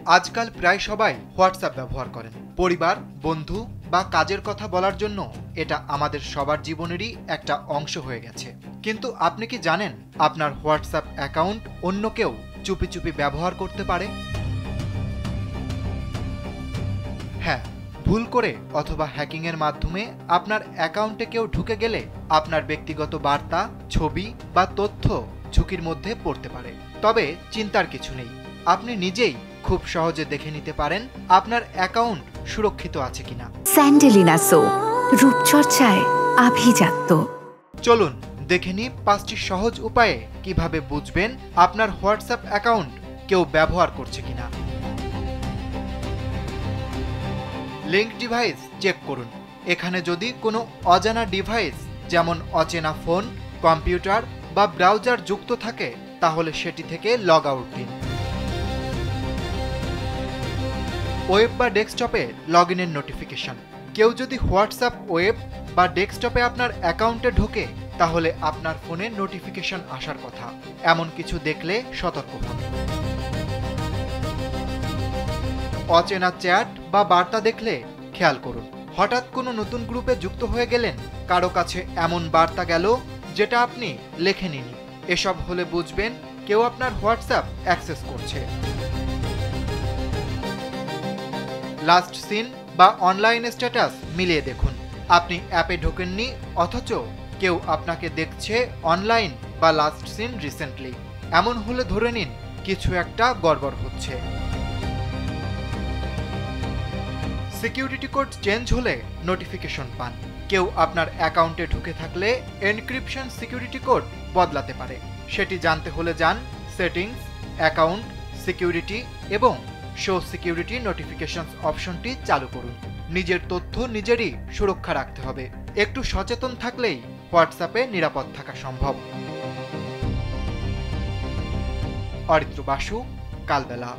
আজকাল প্রায় সবাই হোয়াটসঅ্যাপ ব্যবহার করেন। পরিবার, বন্ধু বা কাজের কথা বলার জন্য এটা আমাদের সবার জীবনেরই একটা অংশ হয়ে গেছে। কিন্তু আপনি কি জানেন আপনার হোয়াটসঅ্যাপ অ্যাকাউন্ট অন্য কেউ চুপি চুপি ব্যবহার করতে পারে? হ্যাঁ, ভুল করে অথবা হ্যাকিংয়ের মাধ্যমে আপনার অ্যাকাউন্টে কেউ ঢুকে গেলে আপনার ব্যক্তিগত বার্তা, ছবি বা তথ্য ঝুঁকির মধ্যে পড়তে পারে। তবে চিন্তার কিছু নেই, আপনি নিজেই খুব সহজে দেখে নিতে পারেন আপনার অ্যাকাউন্ট সুরক্ষিত আছে কিনা। স্যান্ডেলিনা সো, রূপচর্চায় আভিজাত্য। চলুন দেখে নিই 5টি সহজ উপায়ে কিভাবে বুঝবেন আপনার হোয়াটসঅ্যাপ অ্যাকাউন্ট কেউ ব্যবহার করছে কিনা। লিঙ্ক ডিভাইস চেক করুন। এখানে যদি কোনো অজানা ডিভাইস যেমন অচেনা ফোন, কম্পিউটার বা ব্রাউজার যুক্ত থাকে তাহলে সেটি থেকে লগ আউট দিন। ওয়েব বা ডেস্কটপে লগ ইনের নোটিফিকেশন। কেউ যদি হোয়াটসঅ্যাপ ওয়েব বা ডেস্কটপে আপনার অ্যাকাউন্টে ঢোকে তাহলে আপনার ফোনে নোটিফিকেশন আসার কথা। এমন কিছু দেখলে সতর্ক হন। অচেনা চ্যাট বা বার্তা দেখলে খেয়াল করুন। হঠাৎ কোনো নতুন গ্রুপে যুক্ত হয়ে গেলেন, কারো কাছে এমন বার্তা গেল যেটা আপনি লেখেননি। এসব হলে বুঝবেন কেউ আপনার হোয়াটসঅ্যাপ অ্যাক্সেস করছে। লাস্ট সিন বা অনলাইন স্ট্যাটাস মিলিয়ে দেখুন। আপনি অ্যাপে ঢোকেননি অথচ কেউ আপনাকে দেখছে অনলাইন বা লাস্ট সিন রিসেন্টলি। এমন হলে ধরে নিন কিছু একটা গড়বড় হচ্ছে। সিকিউরিটি কোড চেঞ্জ হলে নোটিফিকেশন পান। কেউ আপনার অ্যাকাউন্টে ঢুকে থাকলে এনক্রিপশন সিকিউরিটি কোড বদলাতে পারে। সেটি জানতে হলে যান সেটিংস, অ্যাকাউন্ট, সিকিউরিটি এবং শো সিকিউরিটি নোটিফিকেশনস অপশনটি চালু করুন। নিজের তথ্য নিজেরই সুরক্ষা রাখতে হবে। একটু সচেতন থাকলেই হোয়াটসঅ্যাপে নিরাপদ থাকা সম্ভব। অরিত্র বাসু, কালবেলা।